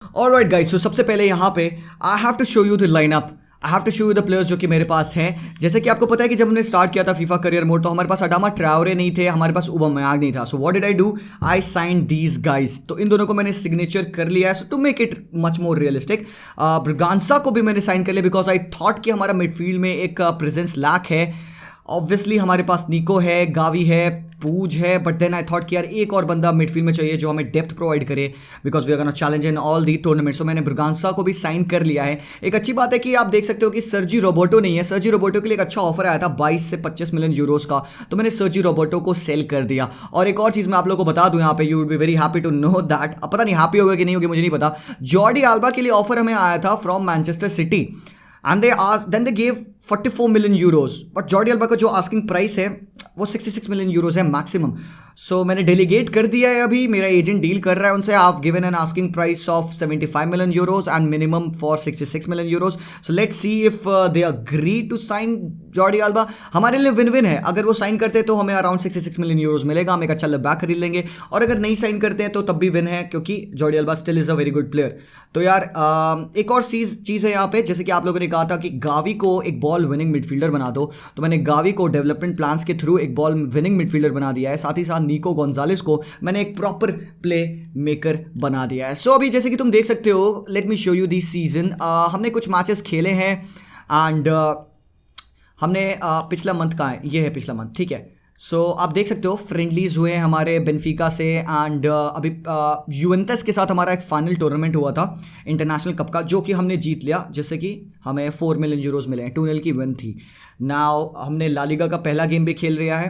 Alright guys, सो सबसे पहले यहाँ पे I have to show you the lineup. I have to show you the players जो कि मेरे पास हैं। जैसे कि आपको पता है कि जब हमने स्टार्ट किया था फीफा करियर मोड तो हमारे पास अडामा ट्रायोरे नहीं थे, हमारे पास उबामेयांग नहीं था। So what did I do, I sign these guys. तो इन दोनों को मैंने सिग्नेचर कर लिया है to make it much more realistic. Braganza को भी मैंने साइन कर लिया बिकॉज आई थॉट कि हमारा मिडफील्ड में एक प्रेजेंस लैक है। ऑब्वियसली हमारे पास निको है, गावी है, पूज है, बट देन आई थॉट कि यार एक और बंदा मिडफील्ड में चाहिए जो हमें डेप्थ प्रोवाइड करे because we are gonna challenge in all the tournament. So मैंने ब्रगांसा को भी साइन कर लिया है। एक अच्छी बात है कि आप देख सकते हो कि सर्जी रोबोटो नहीं है। सर्जी रोबोटो के लिए एक अच्छा ऑफर आया था 22 से 25 मिलियन यूरोस का, तो मैंने सर्जी रोबोटो को सेल कर दिया। और एक और चीज़ मैं आप लोगों को बता दूं यहाँ पे, you would be very happy to know that, पता नहीं हैप्पी होगा कि नहीं होगी मुझे नहीं पता, जॉर्डी आल्बा के लिए ऑफर हमें आया था from Manchester city and they gave 44 million euros, but Jordi alba का जो आस्किंग प्राइस है वो 66 मिलियन यूरोज है मैक्सिमम। सो मैंने डेलीगेट कर दिया है, अभी मेरा एजेंट डील कर रहा है उनसे। I have given an asking price of 75 million euros and minimum for 66 million euros. So let's see if they agree to sign Jordi Alba. हमारे लिए विन विन है, अगर वो साइन करते हैं तो हमें अराउंड 66 मिलियन यूरोज मिलेगा, हम एक अच्छा लेफ्ट बैक खरीद लेंगे, और अगर नहीं साइन करते हैं तो तब भी विन है क्योंकि Jordi alba still is a very good player. तो यार एक और चीज़ है यहाँ पे, जैसे कि आप लोगों ने कहा था कि गावी को एक बॉल विनिंग मिडफील्डर बना दो, तो मैंने गावी को डेवलपमेंट प्लान्स के थ्रू एक बॉल विनिंग मिडफील्डर बना दिया है। साथ ही साथ निको गोंजालेस को मैंने एक प्रॉपर प्ले मेकर बना दिया है। सो अभी जैसे कि तुम देख सकते हो, let me show you this season. हमने कुछ मैचेस खेले हैं एंड हमने पिछला मंथ का है, ये है पिछला मंथ, ठीक है। सो आप देख सकते हो फ्रेंडलीज हुए हैं हमारे बेनफिका से एंड अभी यूवेंटस के साथ हमारा एक फाइनल टूर्नामेंट हुआ था इंटरनेशनल कप का, जो कि हमने जीत लिया, जैसे कि हमें 4 मिलियन यूरोज मिले हैं। 2-0 की विन थी। नाउ हमने लालिगा का पहला गेम भी खेल लिया है,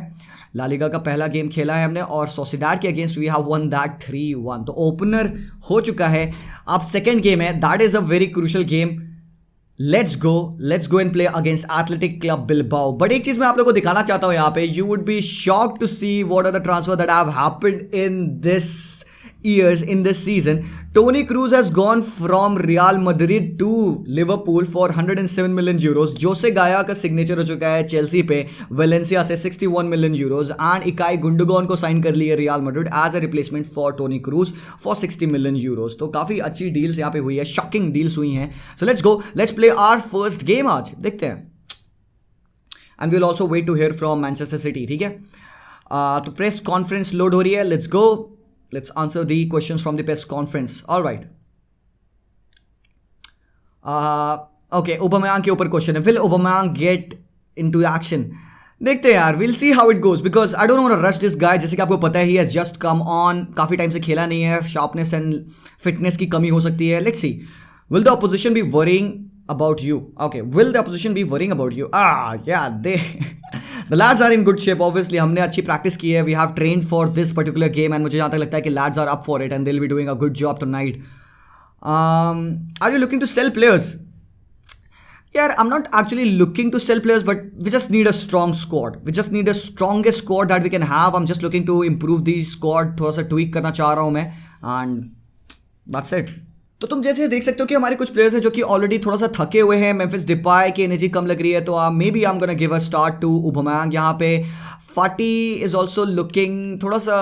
लालिगा का पहला गेम खेला है हमने, और सोसिडाड के against we have won that 3-1, तो ओपनर हो चुका है। अब सेकेंड गेम है, that is a very crucial game. Let's go and play against Athletic Club Bilbao. But एक चीज मैं आप लोगों को दिखाना चाहता हूं यहाँ पे, you would be shocked to see what are the transfer that have happened in this years in this season. Toni Kroos has gone from Real Madrid to Liverpool for 107 million euros. जोसे गाया का signature हो चुका है Chelsea पे Valencia से 61 million euros, and Ilkay Gundogan को sign कर लिया Real Madrid as a replacement for Toni Kroos for 60 million euros. तो काफी अच्छी डील्स यहाँ पे हुई है, शॉकिंग डील्स हुई हैं। So let's go, let's play our first game. आज देखते हैं and we will also wait to hear from Manchester City, ठीक है। तो प्रेस कॉन्फ्रेंस लोड हो रही है, let's go, let's answer the questions from the press conference. All right. Okay, Aubameyang के ऊपर क्वेश्चन है, will Aubameyang get into action? देखते हैं यार, we'll see how it goes because I don't want to rush this guy. जैसे कि आपको पता है he has just come on, काफ़ी टाइम से खेला नहीं है, sharpness and fitness की कमी हो सकती है। Let's see. Will the opposition be worrying about you? Okay, will the opposition be worrying about you? Yeah, they the lads are in good shape. Obviously हमने अच्छी प्रैक्टिस की है, we have trained for this particular game and मुझे जहाँ तक लगता है कि lads are up for it and they'll be doing a good job tonight. Are you looking to sell players? Yeah, I'm not actually looking to sell players, but we just need a strong squad. We just need the strongest squad that we can have. I'm just looking to improve the squad. थोड़ा सा tweak करना चाह रहा हूँ मैं, and that's it. तो तुम जैसे देख सकते हो कि हमारे कुछ प्लेयर्स हैं जो कि ऑलरेडी थोड़ा सा थके हुए हैं। मेम्फिस डिपाई की एनर्जी कम लग रही है, तो maybe I am gonna give a start to Aubameyang. यहाँ पे फाटी इज ऑल्सो लुकिंग थोड़ा सा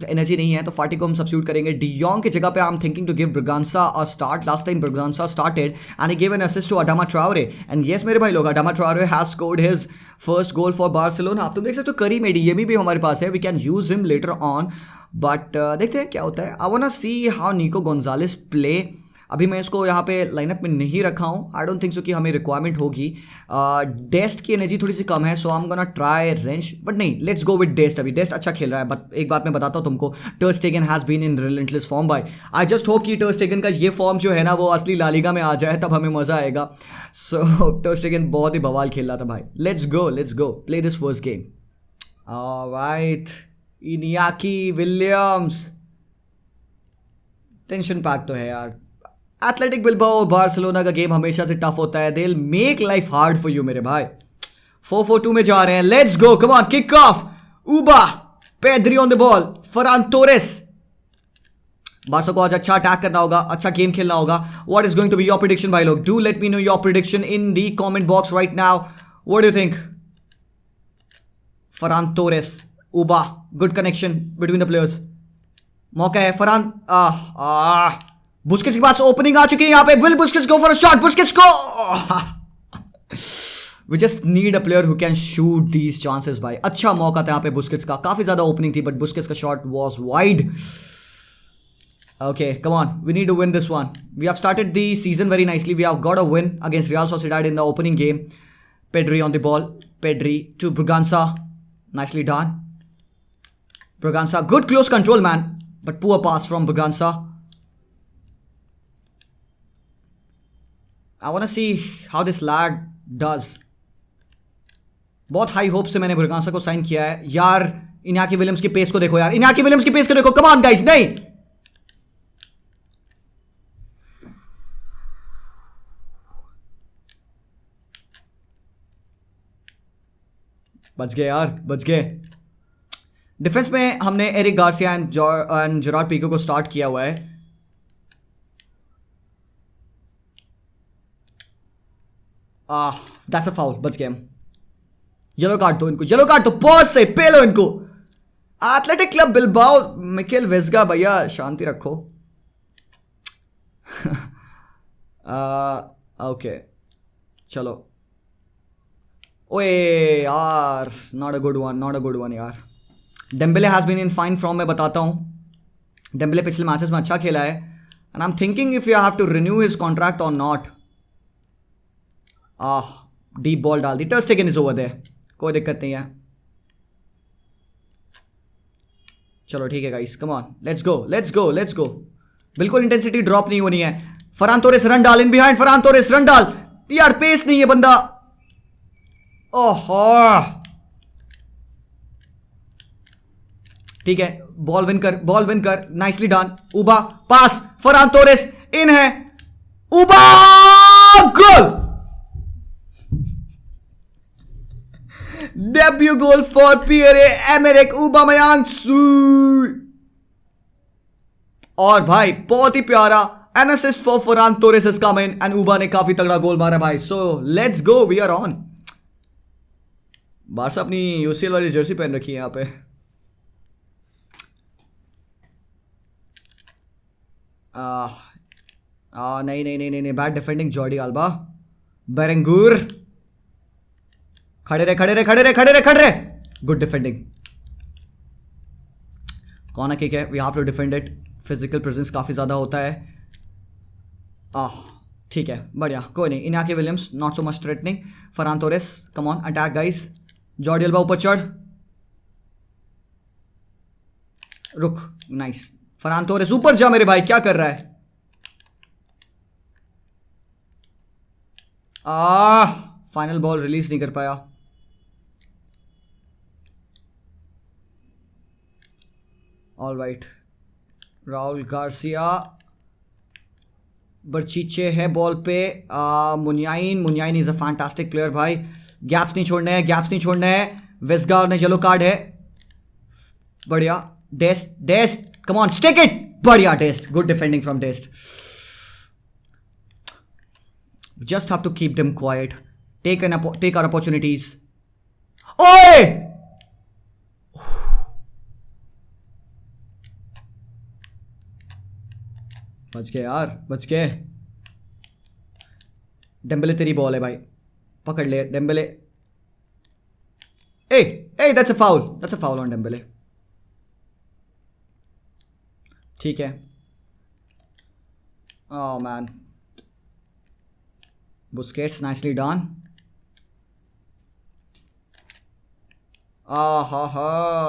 एनर्जी नहीं है, तो फाटी को हम सब्स्टिट्यूट करेंगे। डी योंग की जगह पे I am thinking to give Braganca a start. Last time Braganca started and he give an assist to Adama Traore, and yes मेरे भाई लोग, Adama Traore has scored his first goal for Barcelona. आप तुम देख सकते हो करीम एडियमी भी हमारे पास है, we can use him later on, but देखते हैं क्या होता है। I want to see how Nico Gonzalez play. अभी मैं इसको यहाँ पे लाइनअप में नहीं रखा हूँ, आई डोंट थिंक सो कि हमें रिक्वायरमेंट होगी। डेस्ट की एनर्जी थोड़ी सी कम है, so I am gonna try Rensch, but नहीं, लेट्स गो विद डेस्ट। अभी डेस्ट अच्छा खेल रहा है, बट एक बात मैं बताता हूँ तुमको, ter Stegen has been in relentless form भाई। आई जस्ट होप कि टर स्टेगन का ये फॉर्म जो है ना वो असली लालिगा में आ जाए, तब हमें मज़ा आएगा। सो टर स्टेगन बहुत ही बवाल खेल रहा था भाई। Let's go play this first game. Alright, इनियाकी Williams, tension pack तो है यार। एथलेटिक बिल्बाओ और बार्सिलोना का गेम हमेशा से टफ होता है, they will make life hard for you मेरे भाई। 4-4-2 में जा रहे हैं, let's go, come on, kick off, उबा, Pedri on the ball, Farhan Torres. Barca को आज अच्छा अटैक करना होगा, अच्छा गेम खेलना होगा। What is going to be your prediction भाई लोग? Do let me know your prediction in the comment box right now. What do you think? Ferran Torres, Uba, good connection between the players. मौका है Farhan, Busquets के पास opening आ चुकी है यहाँ पे. Will Busquets go for a shot. Busquets को We just need a player who can shoot these chances भाई. अच्छा मौका था यहाँ पे बुस्केट्स का. काफी ज्यादा ओपनिंग थी बट बुस्केट्स का shot was wide. Okay, come on. We need to win this one. We have started the season very nicely. We have got a win against Real Sociedad in the opening game. Pedri on the ball. Pedri to Bragança. Nicely done. Bragança. Good close control, man. But poor pass from Bragança. I want to see how this lad does. बहुत high hope से मैंने Bragança को sign किया है. यार, Inaki Williams की pace को देखो यार. इनाकी विलियम्स की पेस को देखो. Come on, guys. नहीं. बच गए यार, बच गए. डिफेंस में हमने एरिक गार्सिया एंड जेरार्ड पिके को स्टार्ट किया हुआ है. That's a foul. बच गए हम. येलो कार्ड दो इनको. येलो कार्ड दो. पॉज से पे लो इनको. Athletic Club Bilbao. Mikel Vesga भैया शांति रखो. ओके चलो. ओए यार, not a good one, not a good one यार. Dembele has been in fine form. मैं बताता हूँ, डेम्बेले पिछले मैचेस में अच्छा खेला है. And I am thinking if you have to renew his contract और नॉट. डीप बॉल डाल दी. टर स्टेगन इज ओवर देयर. कोई दिक्कत नहीं है. चलो ठीक है guys, come on, let's go, let's go, let's go. बिल्कुल इंटेंसिटी ड्रॉप नहीं होनी है. फरहान तोरेस रन डाल. In behind Ferran Torres run डाल. यार पेस नहीं है बंदा. ओहो ठीक है. बॉल विन कर, बॉल विन कर. Nicely done. Uba pass. Ferran Torres in है. Uba goal. Debut goal for Pierre Emerick Aubameyang. और भाई बहुत ही प्यारा an assist for Ferran Torres is coming and Uba ने काफी तगड़ा गोल मारा भाई. So let's go, we are on. Barca अपनी यूसीएल वाली जर्सी पहन रखी है यहाँ पे. नहीं नहीं नहीं नहीं. Bad defending Jordi Alba. Berenguer. खड़े रहे, खड़े रहे, खड़े रहे, खड़े रहे, खड़े रहे. Good defending. कॉर्नर किक है. We have to defend it. Physical presence काफी ज्यादा होता है. ठीक है, बढ़िया. कोई नहीं. Inaki Williams not so much threatening. Ferran Torres come on, attack guys. Jordi Alba ऊपर चढ़. रुक. नाइस. फरहान तोरेस ऊपर जा मेरे भाई. क्या कर रहा है? फाइनल बॉल रिलीज नहीं कर पाया. All right. Raul Garcia. Berchiche है बॉल पे. Muniain is a fantastic player भाई. गैप्स नहीं छोड़ने हैं, गैप्स नहीं छोड़ने हैं. वेस्गा ने येलो कार्ड है. बढ़िया. Dest, Dest come on, stick it. बढ़िया Dest. Good defending from Dest. Just have to keep them quiet. Take our opportunities. ओए बच गए यार, बच गए. डेम्बेले तेरी बॉल है भाई. पकड़ ले Dembele. Ah ah that's a foul. That's a foul on Dembele. ठीक है. Oh man. Busquets nicely done.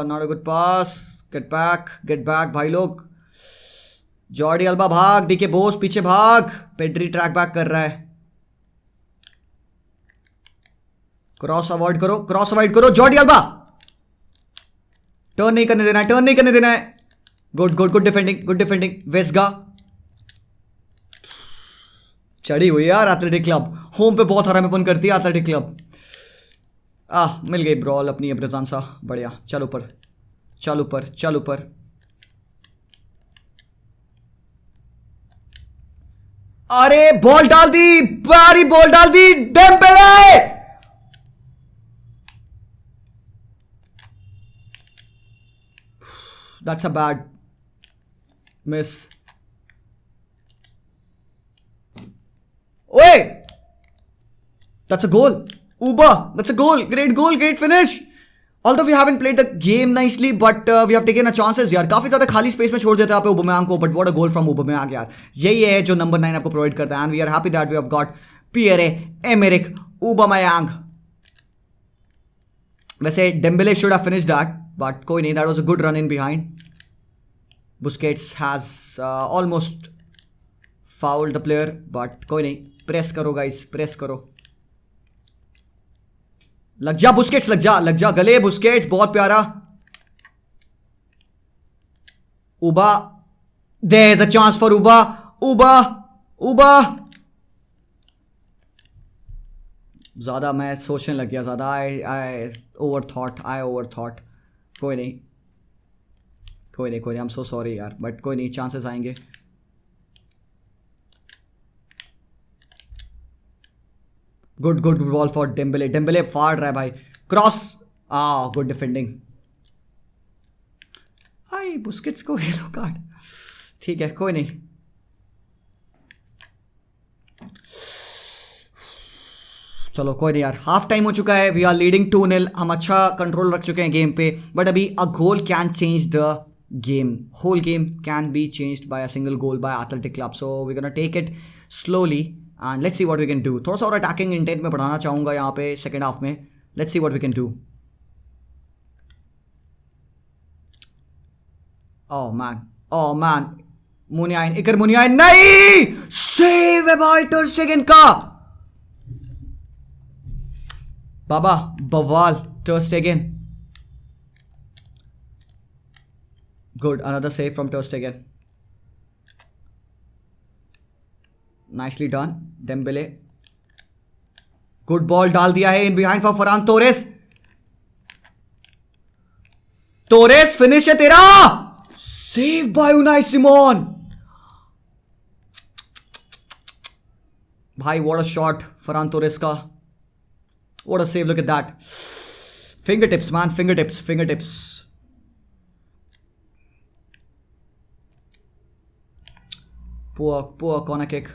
Not a good pass. Get back भाई लोग. जॉर्डी अल्बा भाग. डीके बोस पीछे भाग. पेड्री ट्रैक बैक कर रहा है. क्रॉस अवॉइड करो, क्रॉस अवॉइड करो. जॉर्डी अल्बा टर्न नहीं करने देना है, टर्न नहीं करने देना है. Good good good defending, good defending. Vesga चढ़ी हुई यार. एथलेटिक क्लब होम पे बहुत हरामीपन करती है एथलेटिक क्लब. मिल गई ब्रॉल अपनी ब्रागांसा. बढ़िया. चल ऊपर, चल ऊपर, चल ऊपर. अरे बॉल डाल दी, बारी बॉल डाल दी. Dembele. That's a bad miss. That's a goal. Uba, that's a goal. Great goal, great finish. Although we haven't played the game nicely, but we have taken our chances यार. काफी ज्यादा खाली space में छोड़ देते हैं आप Aubameyang को, but what a goal from Aubameyang यार. यही है जो नंबर 9 आपको प्रोवाइड करता है, and we are happy that we have got Pierre-Emerick Aubameyang. वैसे Dembele should have finished that, but कोई नहीं. That was a good run in behind. Busquets has almost fouled the player, but कोई नहीं. Press करो guys, press करो. लग जा Busquets, लग जा गले बुस्केट्स. बहुत प्यारा. Uba, there is a chance for Uba. ज्यादा मैं सोचने लग गया, ज्यादा आई ओवर थॉट. कोई नहीं, आई एम सो सॉरी यार, बट कोई नहीं, चांसेस आएंगे. गुड बॉल फॉर डेम्बेले फाड़ रहा है भाई. Cross, good defending. आई बुस्केट्स को येलो कार्ड. ठीक है, कोई नहीं. चलो कोई नहीं यार, हाफ टाइम हो चुका है. We are leading 2-0. हम अच्छा कंट्रोल रख चुके हैं गेम पे, बट अभी a goal can change the game. Whole game can be changed by a single goal by Athletic Club. So we gonna take it slowly and let's see what we can do. थोड़ा सा और attacking intent में बढ़ाना चाहूँगा यहाँ पे second half में. Let's see what we can do. Oh man. मुनियाइन, इकर मुनियाइन नहीं. सेव है भाई टर स्टेगन का. बाबा बवाल टर स्टेगन. Good, another save from Ter Stegen. Nicely done, Dembele. Good ball डाल दिया है in behind for Ferran Torres. Torres finish है तेरा. Save by Unai Simon. भाई what a shot Ferran Torres का. What a save, look at that. Fingertips man, fingertips. Poor corner kick.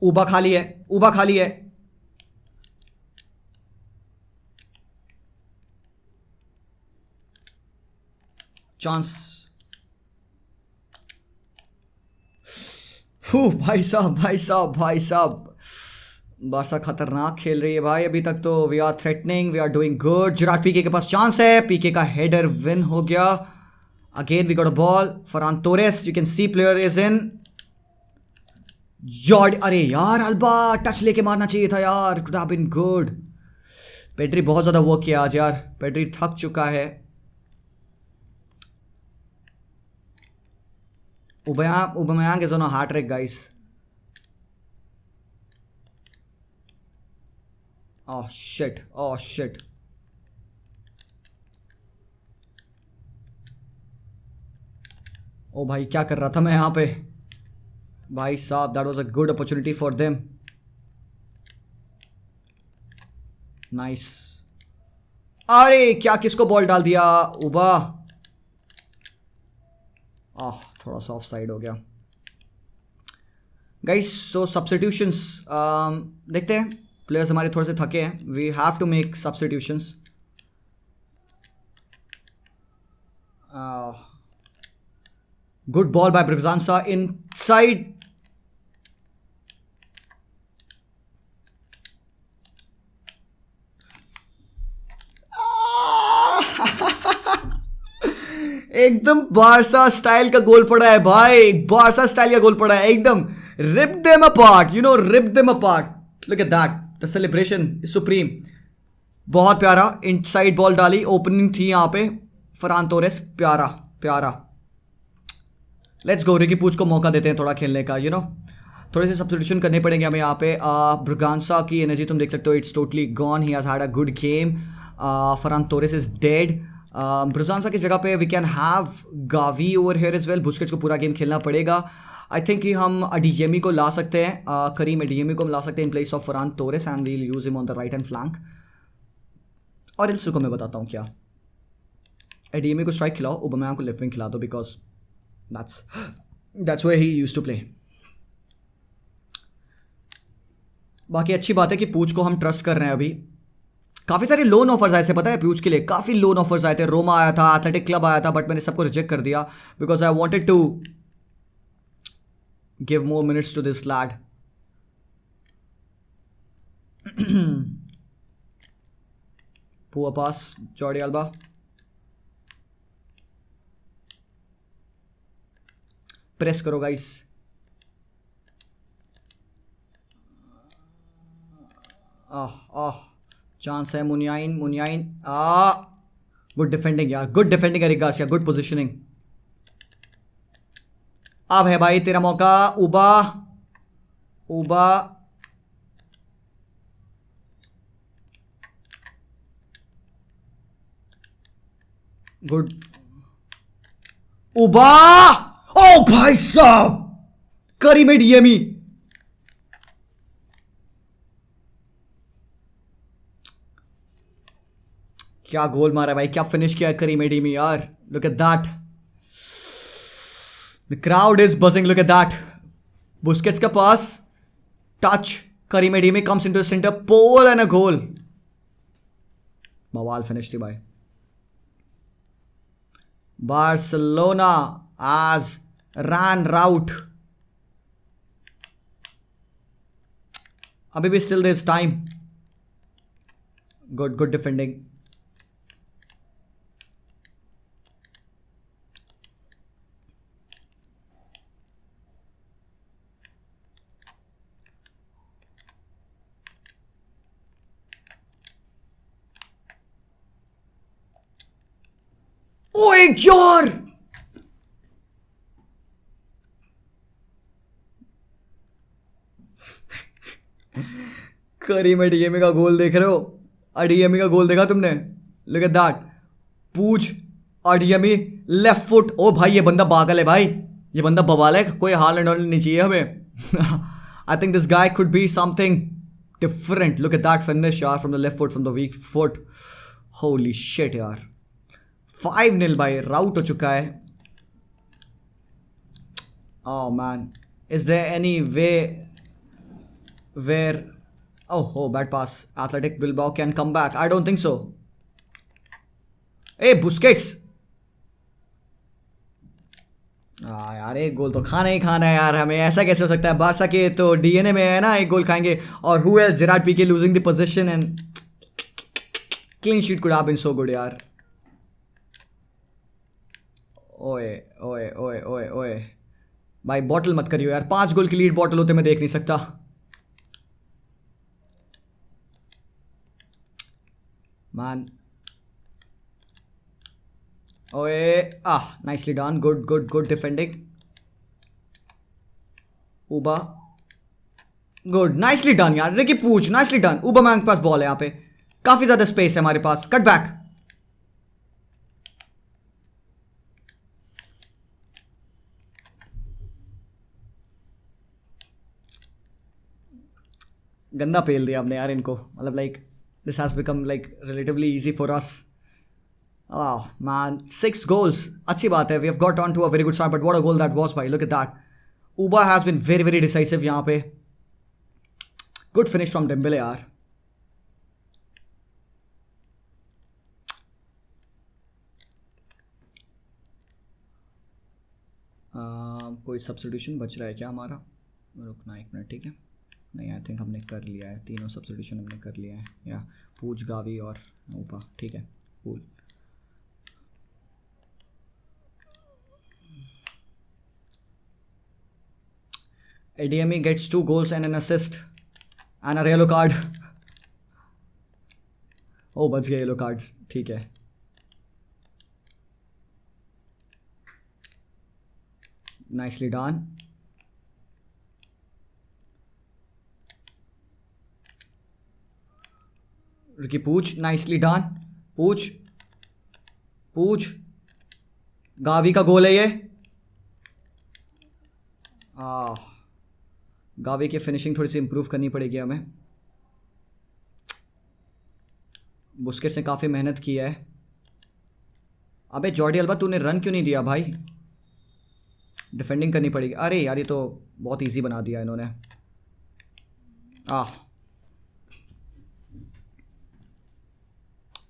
उबा खाली है. चांस. भाई साहब बारसा खतरनाक खेल रही है भाई अभी तक तो. We are threatening, we are doing good. Gerard Pique के पास चांस है. पीके का हेडर विन हो गया. Again we got a ball. Ferran Torres, you can see player is in. Jordi, अरे यार अल्बा टच लेके मारना चाहिए था यार. Could have been good. Pedri बहुत ज्यादा वर्क किया आज यार. पेड्री थक चुका है. Aubameyang is on a hat trick guys. Oh shit. ओ भाई क्या कर रहा था मैं यहाँ पे भाई साहब. That was a good opportunity for them. Nice. अरे क्या किसको बॉल डाल दिया. उबा. थोड़ा सा ऑफ साइड हो गया गाइस. सो सब्स्टिट्यूशंस देखते हैं. प्लेयर्स हमारे थोड़े से थके हैं. We have to make substitutions. Good ball by Braganca inside. एकदम बारसा स्टाइल का गोल पड़ा है भाई. बारसा स्टाइल का गोल पड़ा है एकदम. Rip them apart, you know, rip them apart. Look at that, the celebration is supreme. बहुत प्यारा इनसाइड बॉल डाली. ओपनिंग थी यहाँ पे. फरहान तोरेस, प्यारा. Let's go. रिकी पूछ को मौका देते हैं थोड़ा खेलने का. यू नो, थोड़े से सब्स्टिट्यूशन करने पड़ेंगे हमें यहाँ पे. ब्रिगांसा की एनर्जी तुम देख सकते हो, it's totally gone. He has had a good game. Ferran Torres is dead. Braganca की जगह पे we can have Gavi over here as well. Busquets को पूरा गेम खेलना पड़ेगा. आई थिंक कि हम अडीएमी को ला सकते हैं. करीम अडीएमी को हम ला सकते हैं in place of Ferran Torres and we'll use him on the right hand flank. और इल्स को मैं बताता हूँ क्या. अडीएमी को स्ट्राइक खिलाओ, ओबामेयांग को लेफ्ट विंग खिला दो, because that's where he used to play. बाकी अच्छी बात है कि पूछ को हम ट्रस्ट कर रहे हैं अभी। काफ़ी सारे लोन ऑफर्स आए थे पता है पूछ के लिए, काफ़ी लोन ऑफर्स आए थे। रोमा आया था, एथलेटिक क्लब आया था, बट मैंने सबको रिजेक्ट कर दिया because I wanted to give more minutes to this lad. Poor pass Jordi Alba. Press करो गाइस। चांस है। मुनियाइन गुड डिफेंडिंग यार, good defending Eric Garcia, good positioning. अब है भाई तेरा मौका। उबा गुड। उबा ओ भाई साहब, करीमेड येमी। क्या गोल मारा भाई, क्या फिनिश किया करीमेड येमी यार। Look at that, the crowd is buzzing, look at that. Busquets का pass, touch, Karim Adeyemi comes into the centre, pole and a goal. बवाल फिनिश थी भाई। Barcelona as ran route. अभी भी still there's time. Good defending. Oh यार, करीम अडीएमी का गोल देख रहे हो? अडीएमी का गोल देखा तुमने? Look at that. पूछ अडीएमी लेफ्ट फुट। ओ भाई ये बंदा पागल है भाई, ये बंदा बवाल है। कोई हाल नहीं चाहिए हमें। I think this guy could be something different. Look at that finish यार, from the left foot, from the weak foot. Holy shit यार, 5-0 भाई, राउट हो चुका है। Oh man, is there any way where, oh bad pass, Athletic Bilbao can come back? I don't think so. Hey Busquets, यार एक गोल तो खाना ही खाना है यार हमें। ऐसा कैसे हो सकता है? बारसा के तो डीएनए में है ना, एक गोल खाएंगे। और who else? Gerard Piqué losing the possession and clean sheet could have been so good यार। ओए भाई बॉटल मत करियो यार, 5 गोल की लीड बॉटल होते मैं देख नहीं सकता। Man nicely done, good defending. उबा गुड, नाइसली डन यार। रिकी पूछ नाइसली डन। उबा मैंग के पास बॉल है, यहाँ पे काफी ज्यादा स्पेस है हमारे पास। कट बैक, गंदा पेल दिया आपने यार इनको। मतलब like this has become like relatively easy for us. Man 6 goals, अच्छी बात है। We have got on to a very good start, but what a goal that was भाई। Look at that, Uba has been very decisive यहाँ पे। Good finish from Dembélé यार। कोई substitution बच रहा है क्या हमारा? रुकना 1 मिनट, ठीक है। नहीं, आई थिंक हमने कर लिया है, तीनों सब्स्टिट्यूशन हमने कर लिया है। या पूछ, गावी और ऊपा, ठीक है, cool. ADME gets 2 goals and an assist and a yellow card. ओ बच गए येलो कार्ड्स, ठीक है। Nicely done. रिकी पूछ, नाइसली डन। पूछ गावी का गोल है ये। गावी की फिनिशिंग थोड़ी सी इंप्रूव करनी पड़ेगी हमें। बुस्केट्स ने काफ़ी मेहनत की है। अबे जॉर्डी अल्बा तूने रन क्यों नहीं दिया भाई? डिफेंडिंग करनी पड़ेगी। अरे यार ये तो बहुत इजी बना दिया इन्होंने।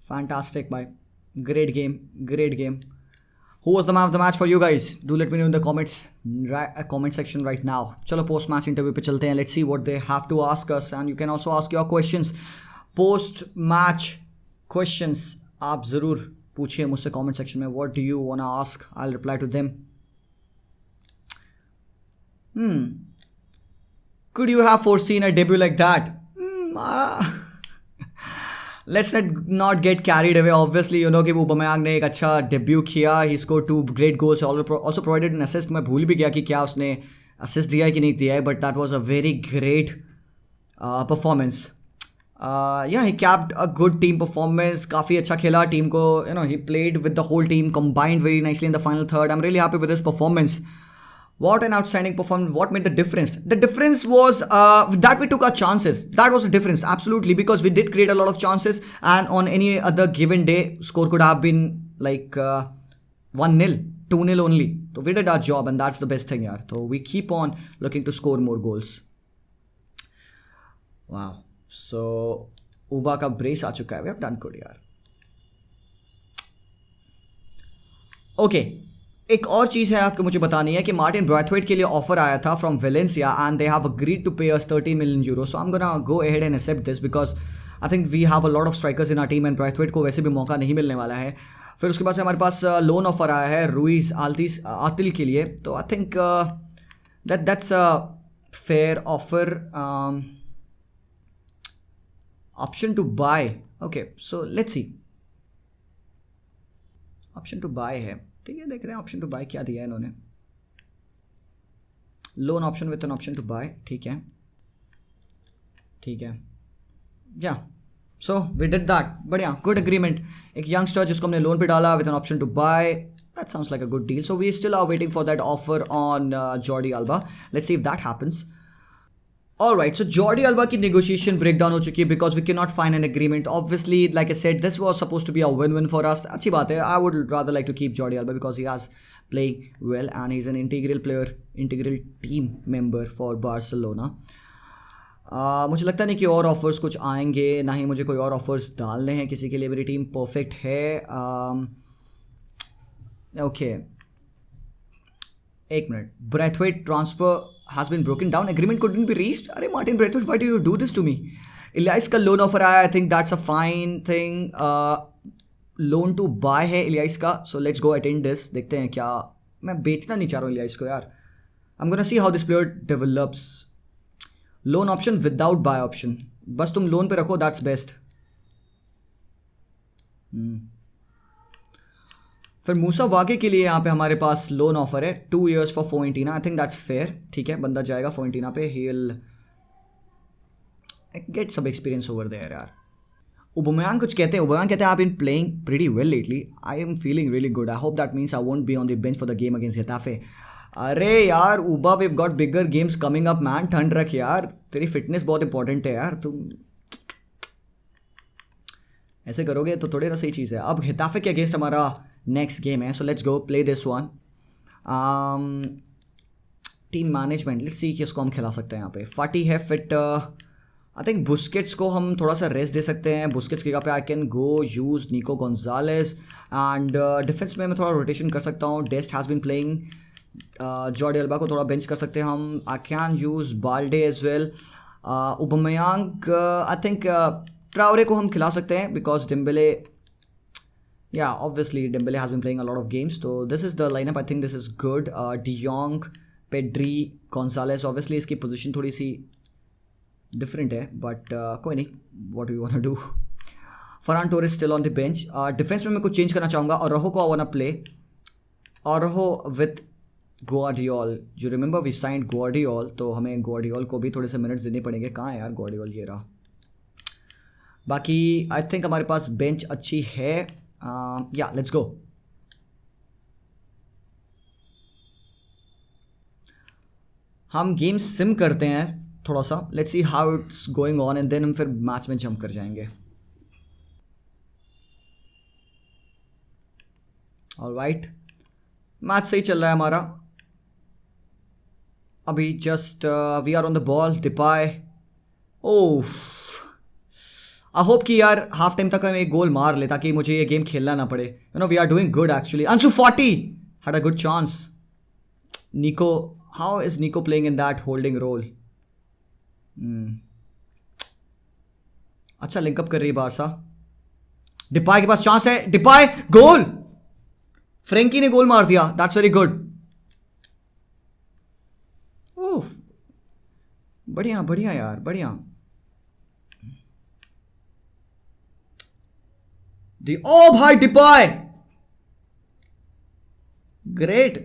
Fantastic, bye. Great game. Great game. Who was the man of the match for you guys? Do let me know in the comment section right now. चलो post match interview पे चलते हैं. Let's see what they have to ask us, and you can also ask your questions. Post match questions आप ज़रूर पूछिए मुझसे comment section में. What do you wanna ask? I'll reply to them. Could you have foreseen a debut like that? Let's not get carried away. Obviously, you know कि Aubameyang ने एक अच्छा debut किया. He scored 2 great goals. Also provided an assist. मैं भूल भी गया कि क्या उसने assist दिया है कि नहीं दिया है. But that was a very great performance. Yeah, he capped a good team performance. काफ़ी अच्छा खेला टीम को. You know, he played with the whole team, combined very nicely in the final third. I'm really happy with his performance. What an outstanding performance. What made the difference? The difference was that we took our chances. That was the difference, absolutely, because we did create a lot of chances, and on any other given day, score could have been like 1-0, 2-0 only. So we did our job, and that's the best thing, yaar. So we keep on looking to score more goals. Wow. So Uba ka brace aa chuka hai. We have done good, yaar. Okay. एक और चीज़ है आपको मुझे बतानी है कि Martin Brathwaite के लिए ऑफर आया था from Valencia and they have agreed to pay us 30 million euros. So I am gonna go ahead and accept this because I think we have a lot of strikers in our team and Braithwaite को वैसे भी मौका नहीं मिलने वाला है. फिर उसके बाद से हमारे पास लोन ऑफर आया है रुइस आतिल के लिए. तो I think that's a fair offer. Option to buy. Okay, so let's see. Option to buy है, ठीक है. देख रहे हैं ऑप्शन टू बाय क्या दिया है इन्होंने. Loan option with an option to buy. ठीक है, ठीक है. Yeah so we did that. बढ़िया, गुड एग्रीमेंट. एक यंगस्टर जिसको हमने लोन पे डाला with an option to buy. That sounds like a good deal. So we still are waiting for that offer on Jordi Alba. Let's see if that happens. Alright, so Jordi Alba की negotiation breakdown हो चुकी है because we cannot find an agreement. Obviously, like I said, this was supposed to be a win-win for us. अच्छी बात है. I would rather like to keep Jordi Alba because he has playing well and he's an integral player, integral team member for Barcelona. मुझे लगता नहीं कि और offers कुछ आएंगे, ना ही मुझे कोई और ऑफर्स डालने हैं किसी के लिए. मेरी टीम परफेक्ट है. ओके, एक minute. Brathwaite transfer has been broken down. Agreement couldn't be reached. अरे Martin Braithwaite, why do you do this to me? Ilias का लोन ऑफर आया. I think that's a fine thing. Loan to buy है Ilias का. So let's go attend this. देखते हैं क्या. मैं बेचना नहीं चाह रहा हूँ इलियास को यार. I'm gonna see how this player develops. Loan option without by option. बस तुम लोन पे रखो, that's best. फिर मूसा वागे के लिए यहाँ पे हमारे पास लोन ऑफर है 2 years for Fiorentina. I think that's fair. ठीक है, बंदा जाएगा फोरेंटीना पे. He will get some experience over there यार. Aubameyang कुछ कहते हैं. Aubameyang कहते हैं I been playing pretty well lately. I am feeling really good. I hope that means I won't be on the bench for the game against Getafe. अरे यार Uba, we have got bigger games coming up man. ठंड रख यार. तेरी fitness बहुत important है यार. तुम ऐसे करोगे तो थोड़ी ना सही चीज़ है. अब गेटाफे के अगेंस्ट हमारा नेक्स्ट गेम है. सो let's go play this one. Team management, let's see कि इसको हम खिला सकते हैं यहाँ पे. फाटी है फिट. आई थिंक बुस्केट्स को हम थोड़ा सा रेस्ट दे सकते हैं. बुस्केट्स की जगह पे I can go use Nico Gonzalez. And defence में मैं थोड़ा रोटेशन कर सकता हूँ. Dest has been playing. Jordi Alba को थोड़ा बेंच कर सकते हैं हम. I can use Balde as well. Aubameyang, I think Traore को हम खिला सकते हैं because Dembele, yeah, obviously Dembele has been playing a lot of games. So this is the lineup. I think this is good. De Jong, Pedri, Gonzalez. Obviously इसकी position थोड़ी सी different है, but कोई नहीं. What do you want to do? Ferran Torres still on the bench. Defense में मैं कुछ change करना चाहूँगा. Araujo को I wanna play. Araujo with Guardiol. You remember we signed Guardiol, तो हमें Guardiol को भी थोड़े से minutes देने पड़ेंगे. कहाँ है यार Guardiol? ये रहा. बाकी I think हमारे पास bench अच्छी है. Yeah, let's go. हम गेम सिम करते हैं थोड़ा सा. Let's see how it's going on and then हम फिर मैच में जंप कर जाएंगे. ऑलराइट, मैच सही चल रहा है हमारा अभी. Just we are on the ball. Depay, oh I hope कि यार हाफ टाइम तक हम एक गोल मार ले ताकि मुझे ये गेम खेलना ना पड़े. You know we are doing good actually. Ansu Fati had a good chance. Nico, how is Nico playing in that holding role? अच्छा लिंकअप कर रही है बारसा. डिपाई के पास चांस है. डिपाई गोल. फ्रेंकी ने गोल मार दिया. That's very good. ओह बढ़िया बढ़िया यार बढ़िया. ओ भाई डिपाई. Great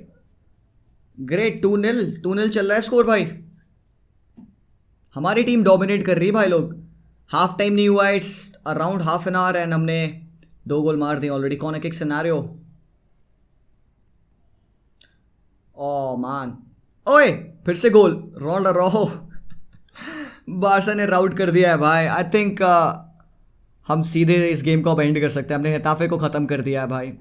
great. 2-0 चल रहा है स्कोर भाई. हमारी टीम डोमिनेट कर रही है भाई लोग. हाफ टाइम नहीं हुआ. It's around half an hour and हमने 2 गोल मार दिए already. Corner kick scenario. Oh man. ओए फिर से गोल. रोनाल्डो रोहो. बारसा ने राउट कर दिया है भाई. आई थिंक हम सीधे इस गेम को अब एंड कर सकते हैं. हमने हेताफे को ख़त्म कर दिया है भाई.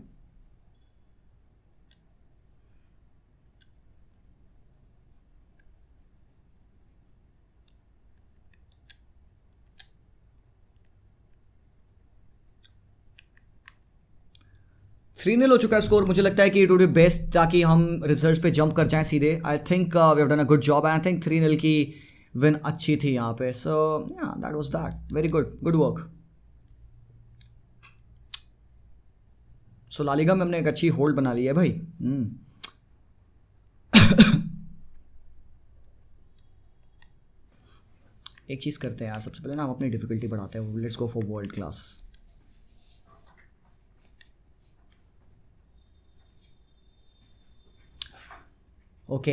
थ्री 0 हो चुका है स्कोर. मुझे लगता है कि इट वुड बी बेस्ट ताकि हम रिजल्ट्स पे जंप कर जाएं सीधे. I think we have done a good job. I think 3-0 की विन अच्छी थी यहाँ पे. So yeah that was that. Very good. Good work. So La Liga में हमने एक अच्छी होल्ड बना ली है भाई. एक चीज़ करते हैं यार. सबसे पहले ना हम अपनी डिफिकल्टी बढ़ाते हैं. Let's go for world class. Okay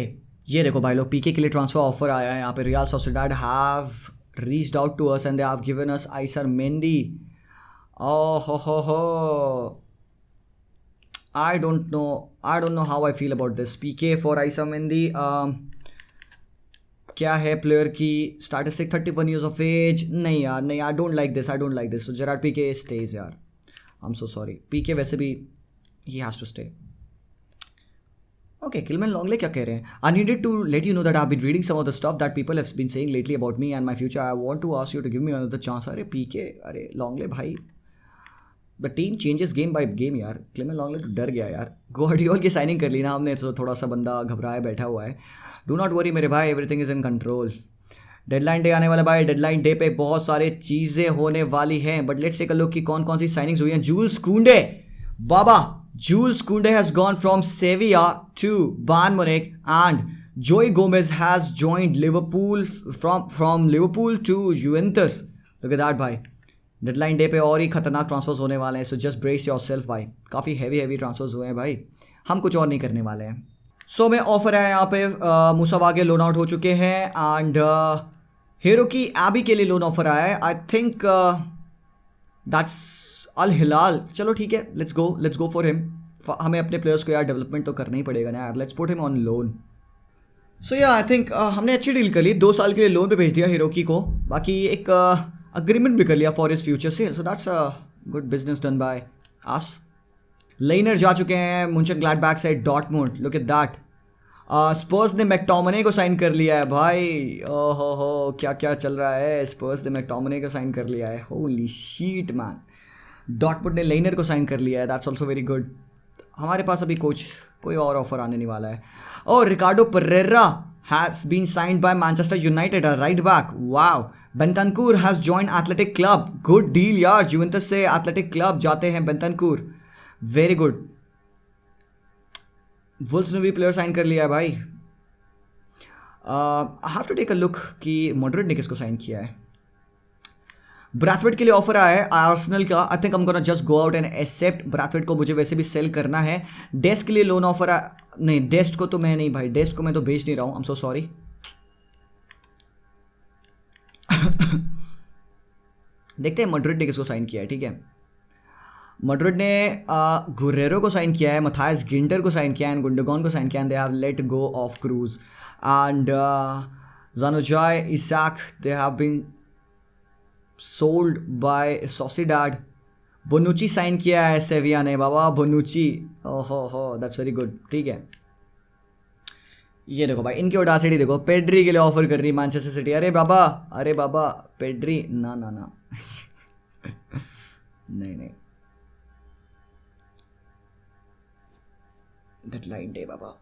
ये देखो भाई लोग. पीके के लिए ट्रांसफर ऑफर आया है यहाँ पे. Real Sociedad have reached out to us and they have given us Aiser Mendy. ओह हो. I don't know how I feel about this. Pique for Aiser Mendy. क्या है प्लेयर की स्टैटिस्टिक. 31 years of as. नहीं यार नहीं. I don't like this. So Gerard Pique stays यार. I am so sorry. Pique वैसे भी he has to stay. Okay, Kilman Longley क्या कह रहे हैं. I needed to let you know that I've been reading some of the stuff that people have been saying lately about me and my future. I want to ask you to give me another chance. अरे PK, अरे Longley भाई. The team changes game by game यार. Kilman Longley तो डर गया यार. Guardiola की signing कर ली ना हमने. तो थोड़ा सा बंदा घबराया बैठा हुआ है. Do not worry मेरे भाई. Everything is in control. Deadline day आने वाला भाई. डेडलाइन डे पे बहुत सारे चीज़ें होने वाली हैं. But let's take a look कि कौन कौन सी साइनिंग्स हुई हैं. जूल्स कुंडे बाबा. Jules Kounde has gone from Sevilla to Bayern Munich and Joey Gomez has joined Liverpool from Liverpool to Juventus. Look at that भाई. डेडलाइन डे पे और ही खतरनाक ट्रांसफर्स होने वाले हैं. सो जस्ट ब्रेस योरसेल्फ भाई. काफ़ी हैवी ट्रांसफर्स हुए हैं भाई. हम कुछ और नहीं करने वाले हैं. सो मैं ऑफर है यहाँ पे. मुसावा के लोन आउट हो चुके हैं एंड हीरो की एबी के लिए लोन ऑफर आया है. आई थिंक दैट्स अल हिलाल. चलो ठीक है. Let's go for him. हमें अपने प्लेयर्स को यार डेवलपमेंट तो करना ही पड़ेगा ना यार. Let's put him on loan. So yeah I think हमने अच्छी डील कर ली. 2 साल के लिए लोन पे भेज दिया हिरोकी को. बाकी एक अग्रीमेंट भी कर लिया for his future sale. So that's a good business done by us. Lainer जा चुके हैं मुंशनग्लाडबाख से Dortmund. Look at that. Spurs ने मैकटोमने को साइन कर लिया है भाई. ओहो हो क्या क्या चल रहा है. स्पर्स ने मैकटोमने को साइन कर लिया है. Holi sheet man. डॉटमुंड ने लेनर को साइन कर लिया है. That's also very good. हमारे पास अभी कोई और ऑफर आने नहीं वाला है. और Ricardo Pereira has been signed by Manchester United right back. Wow. Bentancur has join Athletic Club. Good deal यार. जुवेंटस से एथलेटिक क्लब जाते हैं बेंतनकूर. Very good. वुल्व्स ने भी प्लेयर साइन कर लिया है भाई. I have to take a look कि मॉड्रिड ने किसको साइन किया है. ब्रैथवेट के लिए ऑफर आया है आर्सेनल का. I think I am gonna just go out and accept. Braithwaite को मुझे वैसे भी सेल करना है. डेस्ट के लिए लोन ऑफर नहीं. डेस्ट को तो मैं नहीं भाई. डेस्ट को मैं तो बेच नहीं रहा हूँ. आई एम सो सॉरी. देखते हैं मड्रिड ने किसको साइन किया है. ठीक है. मड्रिड ने गुरेरो को साइन किया है. मथायस गिंटर को साइन किया है. गुंडोगन को साइन किया है. They have let go of Cruz and Januzaj Isak. They have been sold by Sociedad. Bonucci sign किया है सेविया ने बाबा. बोनुची. ओहो हो. That's very good. ठीक है. ये देखो भाई इनकी ऑडासिटी देखो. पेड्री के लिए ऑफर कर रही मैनचेस्टर सिटी. अरे बाबा पेड्री ना. नहीं नहीं, डेडलाइन डे बाबा.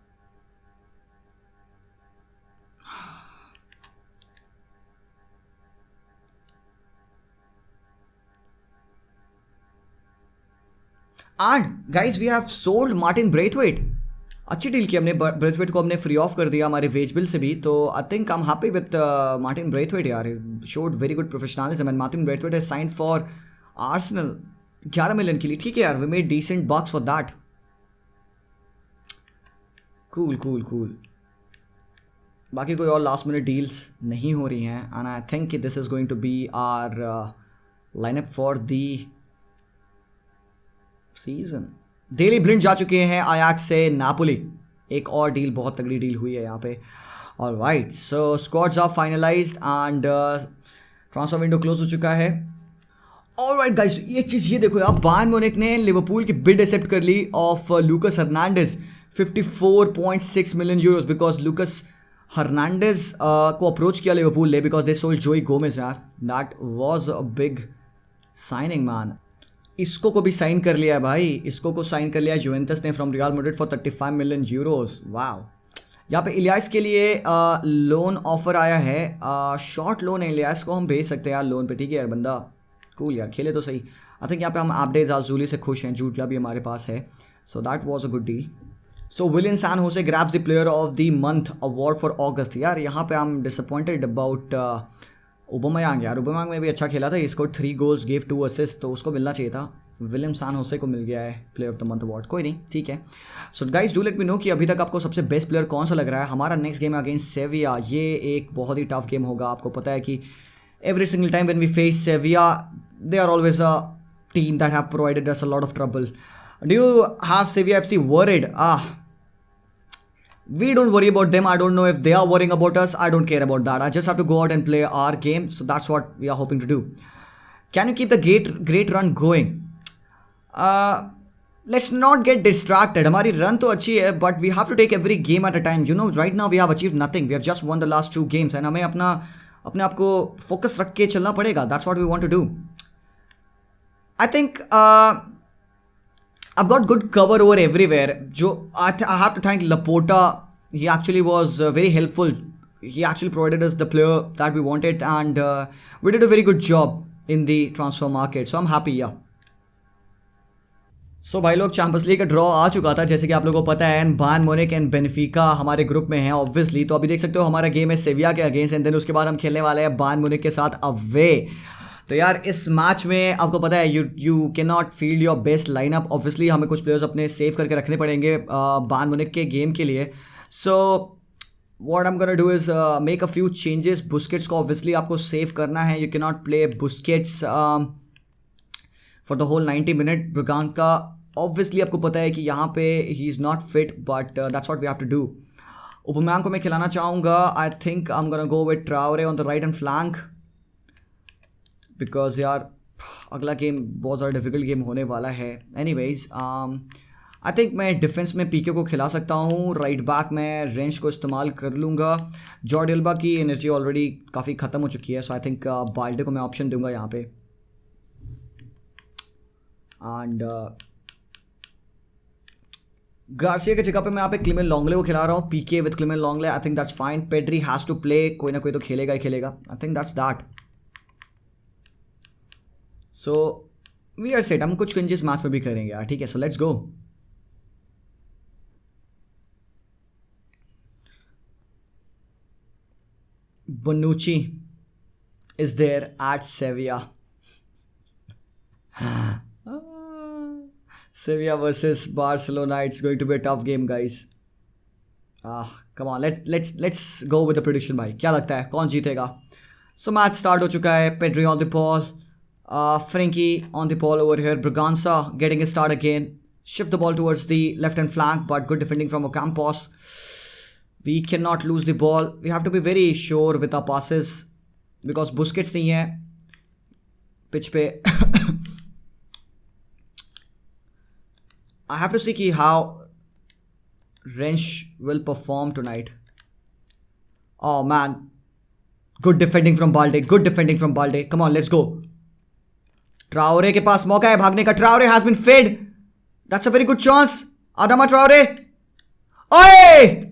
And guys we have sold Martin Braithwaite. अच्छी डील की हमने. ब्रेथवेट को हमने फ्री ऑफ कर दिया हमारे वेज बिल से भी. तो I think I am happy with Martin Braithwaite यार. Showed very good professionalism and Martin Braithwaite has signed for Arsenal 11 million के लिए. ठीक है यार, we made decent bucks for that. Cool cool cool. बाकी कोई और लास्ट मिनट डील्स नहीं हो रही हैं and I think this is going to be our lineup for the season. Daley Blind जा चुके हैं अयाक्स से नापोली. एक और डील, बहुत तगड़ी डील हुई है यहाँ पे. Alright, so squads are finalised and transfer window close हो चुका है. ऑलराइट गाइस, ये चीज़ ये देखो यार, बायर्न म्यूनिख ने लिवरपूल की बिड एक्सेप्ट कर ली of Lucas Hernandez 54.6 million euros because Lucas Hernandez को अप्रोच किया लिवरपूल ने because they sold Joe Gomez यार. That was a big signing man. इसको को भी साइन कर लिया है भाई. इसको को साइन कर लिया यूवेंटस ने from real Madrid for 35 million Euros. Wow. यहाँ पे इलियास के लिए लोन ऑफर आया है. शॉर्ट लोन है, इलियास को हम भेज सकते हैं यार लोन पे. ठीक है यार, बंदा कूल यार, खेले तो सही. आई थिंक यहाँ पे हम एब्डेज आलजूली से खुश हैं. जूटला भी हमारे पास है. So that was a good deal. So Willian San Jose grabs the player of the month award for August. यार यहाँ पे I am disappointed about Aubameyang. यार ओबामेयांग में भी अच्छा खेला था. इसको 3 गोल्स गेव 2 असिस्ट, तो उसको मिलना चाहिए था. विलियम सान होसे को मिल गया है player of the month award. कोई नहीं, ठीक है. So guys do let me no कि अभी तक आपको सबसे बेस्ट प्लेयर कौन सा लग रहा है. हमारा नेक्स्ट गेम अगेंस्ट सेविया. ये एक बहुत ही टफ गेम होगा. आपको पता है कि every single time when we face Sevilla they are always a team that have provided us a lot of trouble. Do you have Sevilla FC worried? We don't worry about them. I don't know if they are worrying about us. I don't care about that. I just have to go out and play our game. So that's what we are hoping to do. Can you keep the great run going? Let's not get distracted. हमारी run तो अच्छी है, but we have to take every game at a time. You know, right now we have achieved nothing. We have just won the last 2 games, and हमें अपने आप को focus रख के चलना पड़ेगा. That's what we want to do. I think I've got good cover over everywhere. I have to thank Laporta. He actually was very helpful. He actually provided us the player that we wanted, and we did a very good job in the transfer market. So I'm happy, yeah. सो भाई लोग, champions league का draw आ चुका था जैसे कि आप लोगों को पता है. And Bayern Munich and Benfica हमारे ग्रुप में हैं ऑब्वियसली. तो अभी देख सकते हो हमारा गेम है सेविया के अगेंस्ट, एंड देन उसके बाद हम खेलने वाले हैं बायर्न म्यूनिख के साथ अवे. तो यार इस मैच में आपको पता है you can not field your best lineup. Obviously हमें कुछ प्लेयर्स अपने सेव करके रखने पड़ेंगे बायर्न म्यूनिख के गेम के लिए. So what I am gonna do is make a few changes. Busquets को ऑब्वियसली आपको सेव करना है. You can not play Busquets for the whole 90 minute. ब्रुगान का ऑब्वियसली आपको पता है कि यहाँ पे ही is not fit, but that's what we have to do. Aubameyang को मैं खिलाना चाहूँगा. I think I am gonna go with Traore on the right and flank because यार अगला गेम बहुत ज़्यादा डिफिकल्ट गेम होने वाला है. एनीवेज आई थिंक मैं डिफेंस में पीके को खिला सकता हूँ. राइट बैक में रेंज को इस्तेमाल कर लूँगा. जॉर्डी अल्बा की एनर्जी ऑलरेडी काफ़ी ख़त्म हो चुकी है, सो आई थिंक बाल्डे को मैं ऑप्शन दूंगा यहाँ पे. एंड गार्सिया की जगह पे मैं यहाँ पे क्लेमेंट लॉन्गले को खिला रहा हूँ. Pique with Clement Lenglet. I think that's fine. Pedri has to play. कोई ना कोई तो खेलेगा ही खेलेगा. I think that's that. So we are set. हम कुछ चेंजेस मैच में भी करेंगे यार, ठीक है. सो let's go. Bonucci is there at Sevilla. Sevilla versus Barcelona. It's going to be a tough game, guys. Come on. Let's go with the prediction, भाई. क्या लगता है कौन जीतेगा? So match start हो चुका है. Pedri on the ball. Frenkie on the ball over here. Braganza getting a start again. Shift the ball towards the left hand flank, but good defending from Ocampos. We cannot lose the ball. We have to be very sure with our passes because Busquets नहीं है pitch पे. I have to see how Rensch will perform tonight. Oh man, good defending from Balde. Good defending from Balde. Come on, let's go. Traore के पास मौका है भागने का. Traore has been fed. That's a very good chance. Adama Traore. ओए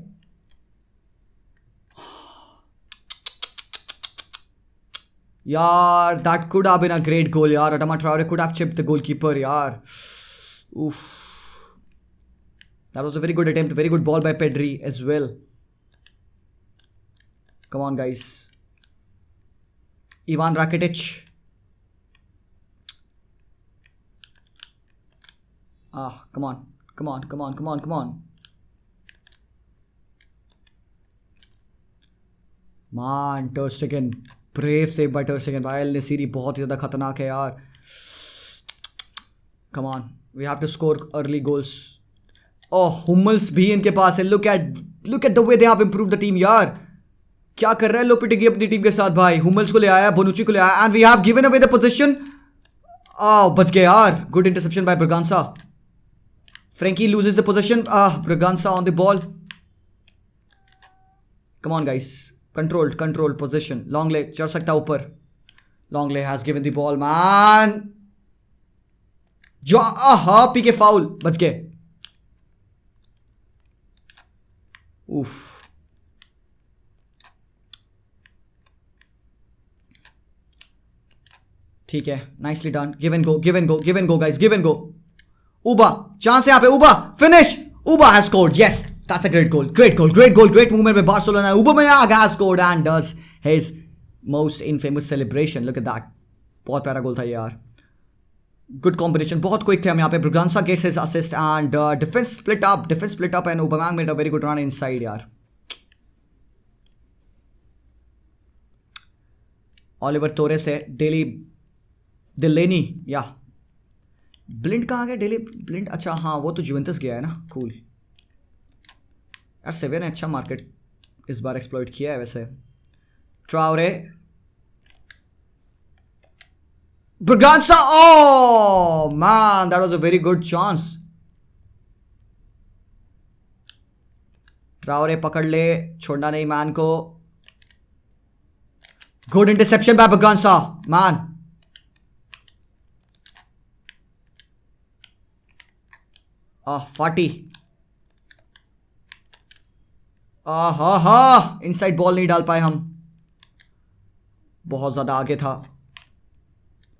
यार, that could have been a great goal यार. Adama Traore could have chipped the goalkeeper यार. Oof. That was a very good attempt. Very good ball by Pedri as well. Come on guys. Ivan Rakitic. Come on. Come on, come on, come on, come on. Man, Ter Stegen. Brave save by Ter Stegen. भाई नेसीरी बहुत ही ज़्यादा खतरनाक है यार. Come on, we have to score early goals. Oh, Hummels भी इनके पास है. Look at the way they have improved the team यार. क्या कर रहा है लोपेटेगी अपनी टीम के साथ भाई. हुमल्स को ले आया, बोनुची को ले आया, and we have given away the position. बच गए यार. Good interception by Braganca. Frenkie loses the position. Braganca on the ball. Come on guys. Controlled position. Longley चढ़ सकता ऊपर. Longley has given the ball, man. जो पीके foul. बच गए. उफ. ठीक है. Nicely done. Give and go guys. Give and go. Uba. Chance है यहाँ पे. Uba. Finish. Uba has scored. Yes. That's a great goal. Great movement by Barcelona. Aubameyang has scored and does his most infamous celebration. Look at that. बहुत प्यारा गोल था यार. Good combination. बहुत quick थे हम यहाँ पे. Braganza gets his assist and defense split up and Aubameyang made a very good run inside यार. Oliver Torres है. Delaney. या ब्लिंड कहाँ गया? Daily blind. अच्छा हाँ, वो तो जुवेंटस गया है ना. कूल यार. सेविया ने अच्छा मार्केट इस बार एक्सप्लॉइट किया है वैसे. Traore. Braganca. Oh man, that was a very good chance. Traore पकड़ ले, छोड़ना नहीं मैन को. Good interception by Braganca. Man, Fati. Inside ball नहीं डाल पाए हम. बहुत ज्यादा आगे था.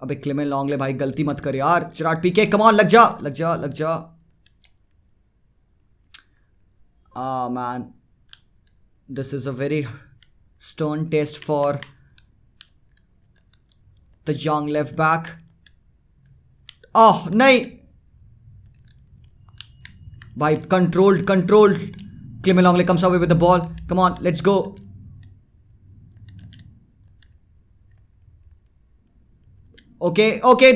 अबे क्लेमेंट लॉन्गले भाई, गलती मत कर यार. चिराग पीके. कम ऑन, लग जा. Man, this is a very stern test for the young left back. नहीं भाई. Controlled. Clement Longley comes away with the ball. Come on, let's go. Okay,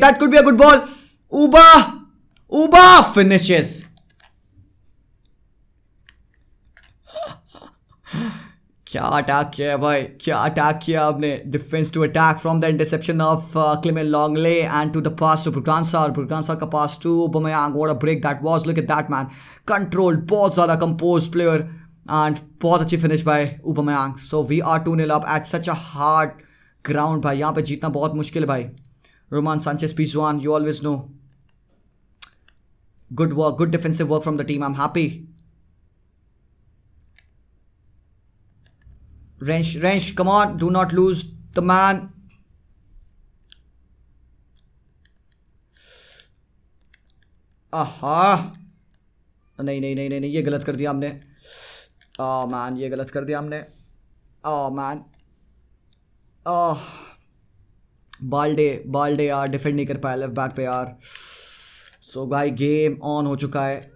that could be a good ball. Uba finishes. क्या attack किया है भाई. क्या attack किया आपने. Defence to attack from the interception of Clement Lenglet and to the pass to Braganca. और Braganca का पास to Aubameyang. What a break that was. Look at that man. Controlled. बहुत ज़्यादा कंपोज प्लेयर एंड बहुत अच्छी finish by Aubameyang. So we are 2-0 up at such a hard ground भाई. यहाँ पे जीतना बहुत मुश्किल है भाई. Ramon Sanchez Pizjuan, you always know. Good work, good defensive work from the team. I'm happy. Rensch, come on, do not lose the man. नहीं, ये गलत कर दिया हमने. मैन, ये गलत कर दिया हमने. मैन, बाल्डे यार डिफेंड नहीं कर पाया लेफ्ट बैक पे यार. सो भाई, गेम ऑन हो चुका है.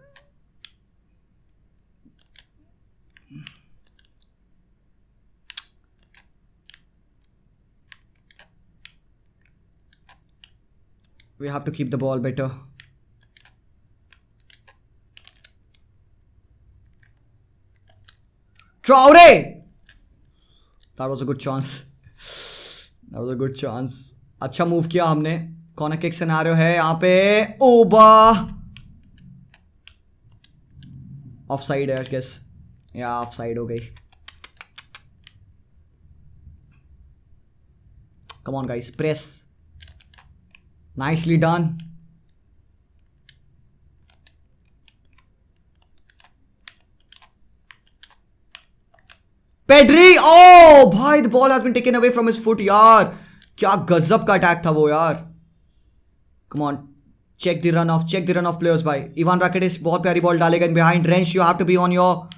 We have to keep the ball better. Traore! That was a good chance. अच्छा मूव किया हमने. कॉर्नर किक सिनेरियो है यहाँ पे. ओबा ऑफ साइड है आई गेस. या ऑफ साइड हो गई. Come on guys, press. Nicely done. Pedri, oh भाई the ball has been taken away from his foot यार, क्या गजब का अटैक था वो यार। Come on, check the run of, check the run of players भाई। इवान राकिटिच बहुत प्यारी बॉल डालेगा इन बिहाइंड रेंच, you have to be on your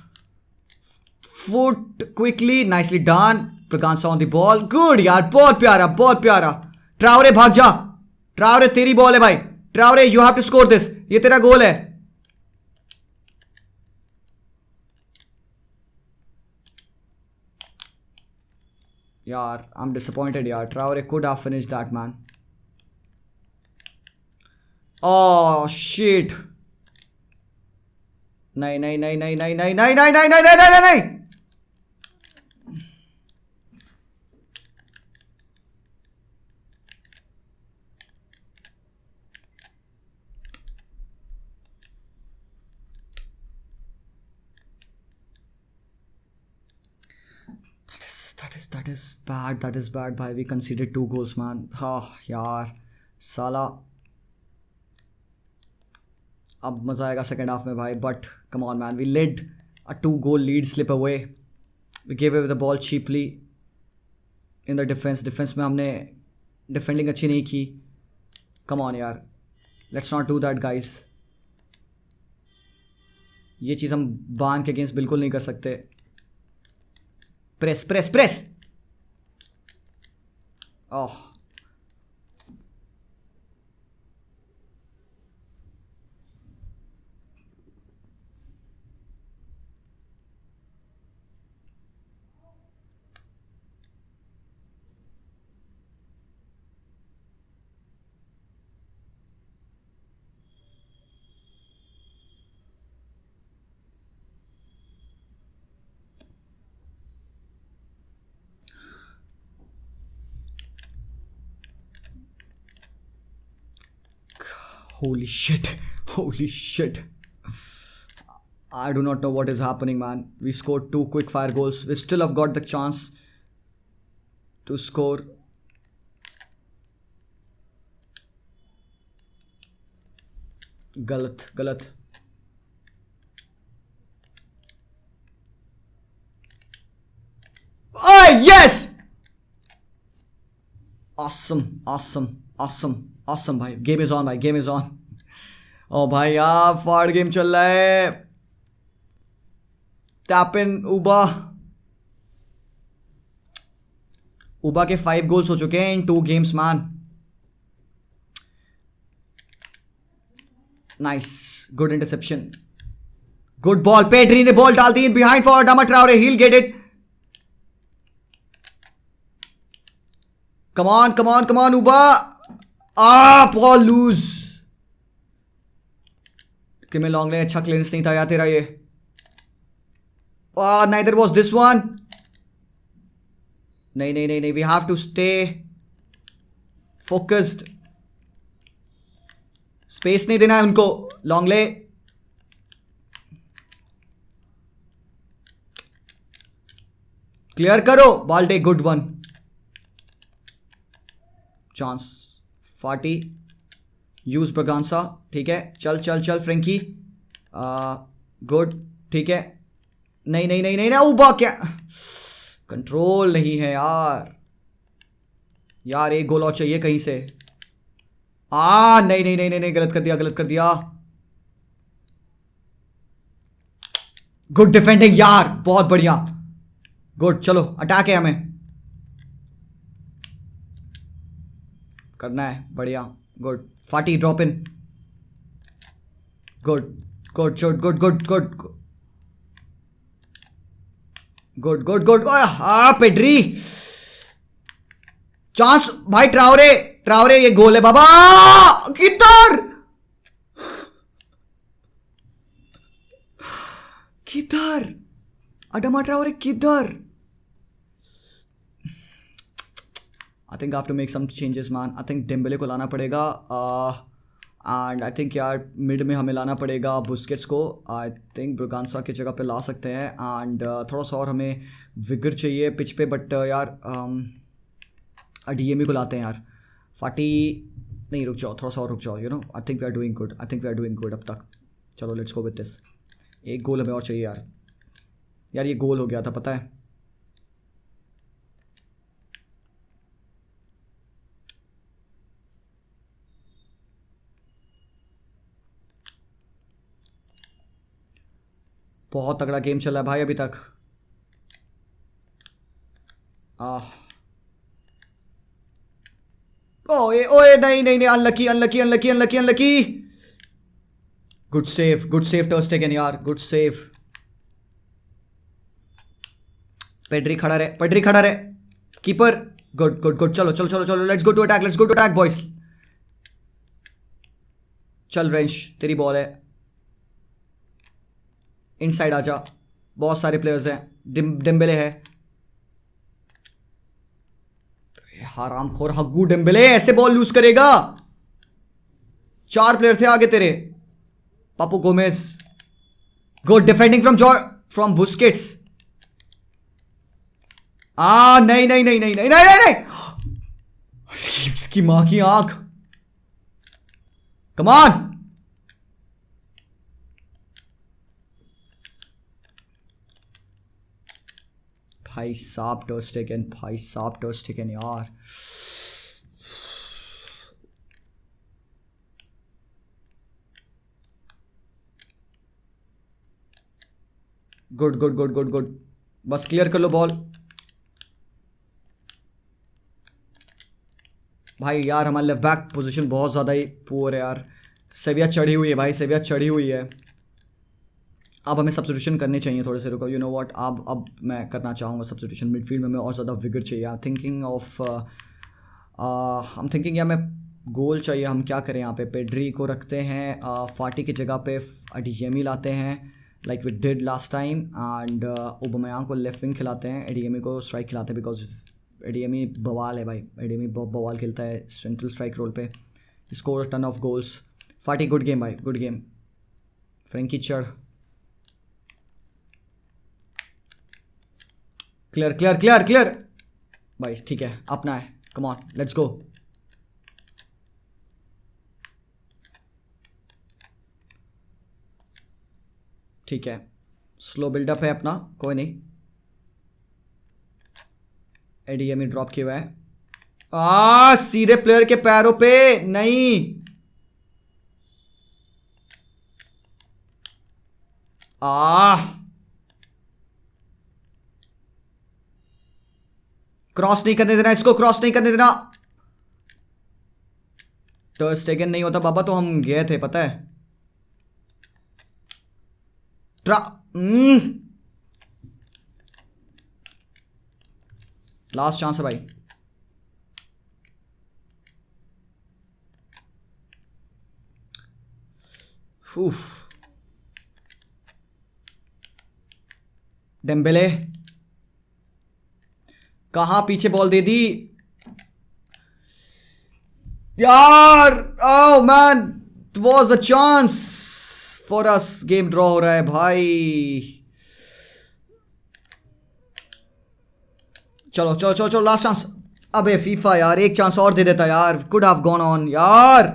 foot quickly, nicely done. Braganca on the ball, good यार, बहुत प्यारा बहुत प्यारा। ट्रावरे भाग जा, ट्रावरे तेरी बॉल है भाई, Traore you have to score this, ये तेरा गोल है। यार आई एम डिसअपॉइंटेड यार, Traore could have finished that man. Oh shit, नहीं नहीं नहीं नहीं नहीं नहीं नहीं नहीं नहीं नहीं नहीं नहीं नहीं। That is bad. That is bad भाई, we conceded 2 goals man। हाँ यार साला, अब मज़ा आएगा सेकेंड हाफ में भाई, but come on man, we led a 2 goal lead slip away, we gave away the ball cheaply in the defence में हमने डिफेंडिंग अच्छी नहीं की। कम ऑन यार, let's not do that guys, ये चीज़ हम बान के अगेंस्ट बिल्कुल नहीं कर सकते। Press press press, oh holy shit, holy shit, I do not know what is happening man। We scored 2 quick fire goals, we still have got the chance to score। गलत गलत, oh yes, awesome awesome awesome awesome भाई, game is on भाई, game is on. ओ भाई यार फाड़ game चल रहा है, टैप इन उबा, उबा के 5 गोल्स हो चुके हैं in 2 games man. Nice, good interception, good ball, Pedri ने बॉल डाल दी behind for Adama Traore, he will get it. Come on come on come on Auba, ball loose. कि मैं लॉन्ग ले, अच्छा क्लियरेंस नहीं था यार तेरा ये। नाइदर वॉज दिस वन, नहीं नहीं नहीं नहीं, we have to stay focused, space नहीं देना है उनको। लॉन्ग ले, क्लियर करो, ball take, good one, chance 40, use Braganca, ठीक है, चल चल चल फ्रेंकी, गुड, ठीक है, नहीं नहीं नहीं नहीं ना उबा, क्या कंट्रोल नहीं है यार, यार एक गोल और चाहिए कहीं से। नहीं नहीं नहीं नहीं नहीं, गलत कर दिया गलत कर दिया। गुड डिफेंडिंग यार, बहुत बढ़िया, गुड, चलो अटैक है हमें करना है, बढ़िया, good, 40 drop in, good good good good good good good good good, Pedri, chance भाई, ट्रावरे ट्रावरे, ये गोल है बाबा, किधर किधर, अडामा ट्रावरे किधर। I think I have to make some changes man, I think Dembele को लाना पड़ेगा, एंड आई थिंक यार मिड में हमें लाना पड़ेगा बुस्केट्स को, आई थिंक ब्रगांसा की जगह पे ला सकते हैं, एंड थोड़ा सा और हमें विगर चाहिए पिच पे, बट यार डीएमई को लाते हैं यार। 40 नहीं रुक जाओ, थोड़ा सा और रुक जाओ, I think we are doing good, I think we are doing good अब तक। चलो लेट्स गो विद दिस। एक गोल हमें और चाहिए यार। यार ये गोल हो गया था पता है। बहुत तगड़ा गेम चल रहा है भाई अभी तक। ओए ओए नहीं नहीं नहीं, unlucky unlucky unlucky unlucky unlucky. Good save ter Stegen यार, गुड सेव। पेड्री खड़ा रहे, पेड्री खड़ा रहे, कीपर। गुड गुड गुड, चलो चलो चलो चलो, let's go to attack, let's go to attack boys. चल रेंश तेरी बॉल है, इनसाइड आजा। बहुत सारे प्लेयर्स हैं, डेम्बेले है। हरामखोर हग्गू डेम्बेले, ऐसे बॉल लूज करेगा। 4 प्लेयर थे आगे तेरे। Papu Gomez, good defending from Busquets. नहीं नहीं नहीं नहीं नहीं नहीं नहीं, नहीं। इसकी मां की आंख। Come on. भाई साहब टर्स टेकन, भाई साहब टर्स टेकन यार। Good good good good good, बस क्लियर कर लो बॉल। भाई यार हमारा लेफ्ट बैक पोजीशन बहुत ज़्यादा ही पुअर है यार। सेविया चढ़ी हुई है भाई, सेविया चढ़ी हुई है। अब हमें सब्स्टिट्यूशन करने चाहिए थोड़े से। रुको, यू नो व्हाट, अब मैं करना चाहूँगा सब्स्टिट्यूशन। मिडफील्ड में हमें और ज़्यादा विगर चाहिए। आई एम थिंकिंग ऑफ हम थिंकिंग या मैं गोल चाहिए। हम क्या करें यहाँ पे, पेड्री को रखते हैं, फाटी की जगह पे एडीएमी लाते हैं like we did last time, and Aubameyang को लेफ्ट विंग खिलाते हैं, एडीएमी को स्ट्राइक खिलाते हैं, बिकॉज एडीएमी बवाल है भाई। एडीएमी बवाल खेलता है सेंट्रल स्ट्राइक रोल पे। Score ton of goals. Fati good game भाई, गुड गेम। फ्रेंकी चढ़, क्लियर क्लियर क्लियर क्लियर भाई, ठीक है अपना है। Come on let's go. ठीक है, स्लो बिल्डअप है अपना, कोई नहीं। एडीएमई ड्रॉप किया हुआ है। सीधे प्लेयर के पैरों पे नहीं। क्रॉस नहीं करने देना इसको, क्रॉस नहीं करने देना। टर्न टेकन नहीं होता बाबा तो हम गए थे पता है। लास्ट चांस है भाई। डेम्बेले कहां पीछे बॉल दे दी यार। Oh man, it was a chance for us. Game draw हो रहा है भाई। चलो चलो चलो चलो, लास्ट चांस। अबे फीफा यार, एक चांस और दे देता यार, कुड हैव गॉन ऑन यार।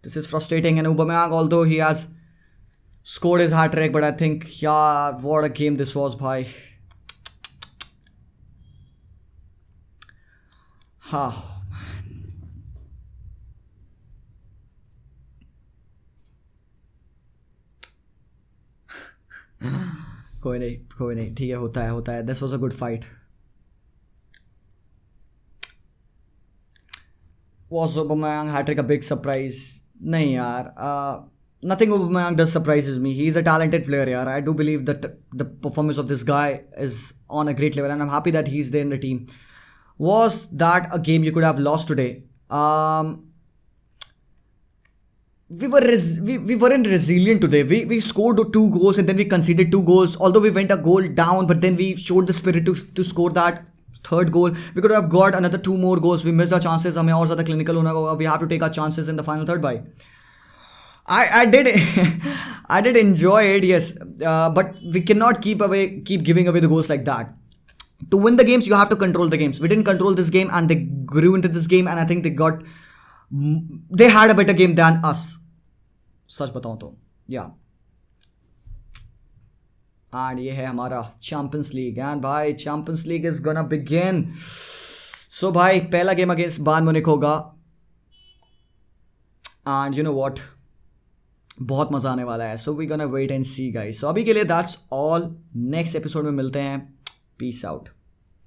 This is frustrating. And Aubameyang although he has scored his hat trick, but I think, yeah, what a game this was, bhai. Oh, man. कोई नहीं, ठीक है, होता है। This was a good fight. Was Aubameyang hat trick a big surprise? नहीं यार, nothing Aubameyang does surprises me. He's a talented player, yaar. I do believe that the performance of this guy is on a great level, and I'm happy that he's there in the team. Was that a game you could have lost today? We weren't resilient today. We scored 2 goals and then we conceded 2 goals. Although we went a goal down, but then we showed the spirit to score that 3rd goal. We could have got another 2 more goals. We missed our chances. हमें और ज़्यादा clinical होना होगा. We have to take our chances in the final third, bhai. I did I did enjoy it, yes, but we cannot keep giving away the goals like that. To win the games, you have to control the games. We didn't control this game, and they grew into this game, and I think they got they had a better game than us, सच बताऊं तो। Yeah and ये है हमारा Champions League, and भाई Champions League is gonna begin. So भाई पहला game against Bayern Munich होगा, एंड यू नो व्हाट, बहुत मजा आने वाला है। So we gonna wait and see guys. So अभी के लिए दैट्स ऑल, नेक्स्ट एपिसोड में मिलते हैं, पीस आउट।